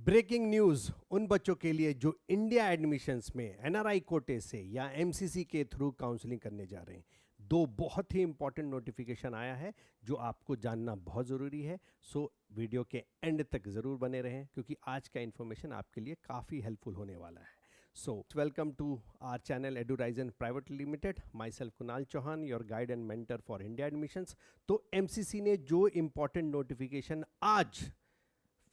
Breaking news उन बच्चों के लिए जो इंडिया एडमिशन्स में एनआरआई कोटे से या एमसीसी के थ्रू काउंसलिंग करने जा रहे हैं। दो बहुत ही इंपॉर्टेंट नोटिफिकेशन आया है जो आपको जानना बहुत ज़रूरी है। सो वीडियो के एंड तक ज़रूर बने रहें क्योंकि आज का इन्फॉर्मेशन आपके लिए काफ़ी हेल्पफुल होने वाला है। So welcome to our channel Edurizon private limited. Myself Kunal Chauhan, your guide and mentor for India admissions. तो एमसीसी ने जो इंपॉर्टेंट नोटिफिकेशन आज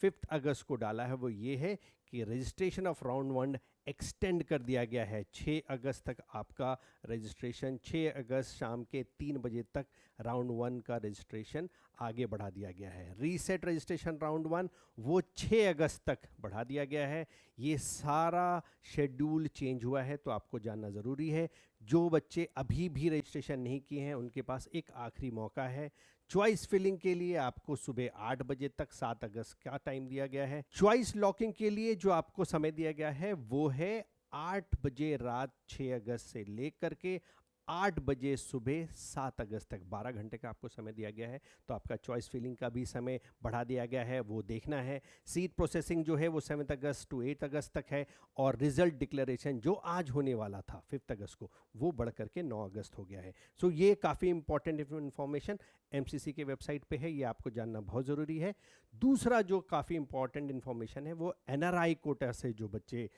5 अगस्त को डाला है वो ये है कि रजिस्ट्रेशन ऑफ राउंड 1 एक्सटेंड कर दिया गया है। 6 अगस्त तक आपका रजिस्ट्रेशन, 6 अगस्त शाम के 3 बजे तक राउंड 1 का रजिस्ट्रेशन आगे बढ़ा दिया गया है। रीसेट रजिस्ट्रेशन राउंड 1 वो 6 अगस्त तक बढ़ा दिया गया है। ये सारा शेड्यूल चेंज हुआ है तो आपको जानना ज़रूरी है। जो बच्चे अभी भी रजिस्ट्रेशन नहीं किए हैं उनके पास एक आखिरी मौका है। चॉइस फिलिंग के लिए आपको सुबह 8 बजे तक 7 अगस्त का टाइम दिया गया है। चॉइस लॉकिंग के लिए जो आपको समय दिया गया है वो है 8 बजे रात 6 अगस्त से लेकर के 8 बजे सुबह 7 अगस्त तक 12 घंटे का आपको समय दिया गया है। तो आपका चॉइस फिलिंग का भी समय बढ़ा दिया गया है, वो देखना है। सीट प्रोसेसिंग जो है वो 7 अगस्त टू 8 अगस्त तक है और रिजल्ट डिक्लेरेशन जो आज होने वाला था 5 अगस्त को वो बढ़ करके 9 अगस्त हो गया है। सो ये काफ़ी इंपॉर्टेंट इन्फॉर्मेशन एमसीसी के वेबसाइट पे है, ये आपको जानना बहुत ज़रूरी है। दूसरा जो काफ़ी इंपॉर्टेंट इन्फॉर्मेशन है वो एनआरआई कोटा से जो बच्चे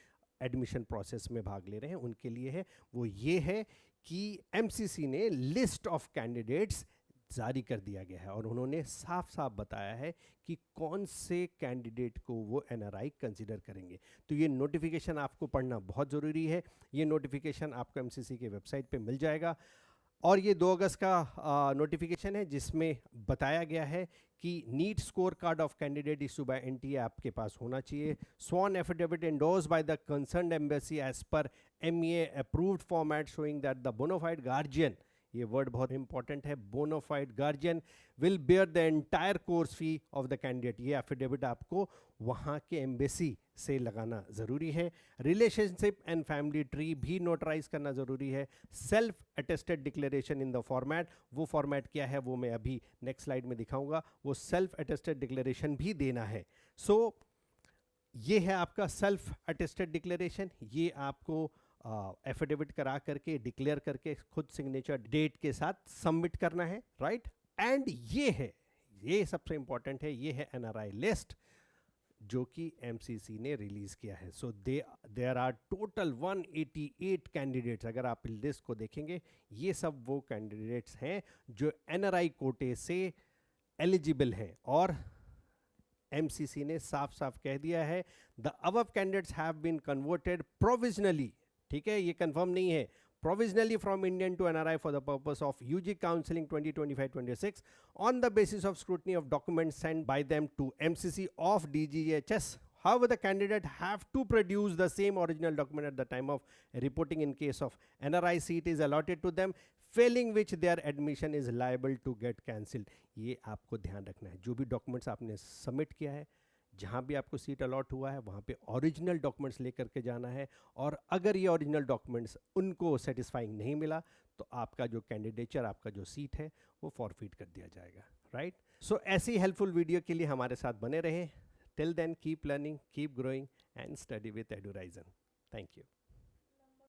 एडमिशन प्रोसेस में भाग ले रहे हैं उनके लिए है। वो ये है कि एमसीसी ने लिस्ट ऑफ कैंडिडेट्स जारी कर दिया गया है और उन्होंने साफ साफ बताया है कि कौन से कैंडिडेट को वो एनआरआई कंसीडर करेंगे। तो ये नोटिफिकेशन आपको पढ़ना बहुत ज़रूरी है। ये नोटिफिकेशन आपको एमसीसी के वेबसाइट पे मिल जाएगा और ये 2 अगस्त का नोटिफिकेशन है जिसमें बताया गया है कि NEET score card of candidate issue by NTA आपके पास होना चाहिए। Sworn affidavit endorsed by the concerned embassy as per MEA approved format showing that the bona fide guardian, ये वर्ड बहुत इंपॉर्टेंट है, bona fide guardian will bear the entire course fee of the candidate. ये affidavit आपको वहाँ के embassy से लगाना ज़रूरी है। रिलेशनशिप एंड फैमिली ट्री भी नोटराइज करना ज़रूरी है। Self attested declaration in the format, वो फॉर्मेट क्या है वो मैं अभी नेक्स्ट स्लाइड में दिखाऊंगा। वो सेल्फ अटेस्टेड डिक्लेरेशन भी देना है। सो ये है आपका सेल्फ अटेस्टेड डिक्लेरेशन। ये आपको एफिडेविट करा करके डिक्लेयर करके खुद सिग्नेचर डेट के साथ सबमिट करना है, राइट। एंड ये सबसे इंपॉर्टेंट है, ये है एनआरआई लिस्ट जो कि एमसीसी ने रिलीज किया है। So there are total 188 candidates. अगर आप लिस्ट को देखेंगे ये सब वो कैंडिडेट्स हैं जो एनआरआई कोटे से एलिजिबल हैं और एमसीसी ने साफ साफ कह दिया है the above candidates have been converted provisionally, ठीक है, ये कंफर्म नहीं है, provisionally from Indian to NRI for the purpose of UG counseling 2025-26 on the basis of scrutiny of documents sent by them to MCC of DGHS. However, the candidate have to produce the same original document at the time of reporting in case of NRI seat is allotted to them, failing which their admission is liable to get cancelled. ये आपको ध्यान रखना है। जो भी documents आपने submit किया है, जहाँ भी आपको सीट अलॉट हुआ है वहाँ पे ओरिजिनल डॉक्यूमेंट्स लेकर के जाना है और अगर ये ओरिजिनल डॉक्यूमेंट्स उनको सेटिस्फाइंग नहीं मिला तो आपका जो कैंडिडेचर, आपका जो सीट है वो फॉरफिट कर दिया जाएगा, राइट। सो ऐसी हेल्पफुल वीडियो के लिए हमारे साथ बने रहें। Till then keep learning, keep growing and study with Eduraizen. Thank you.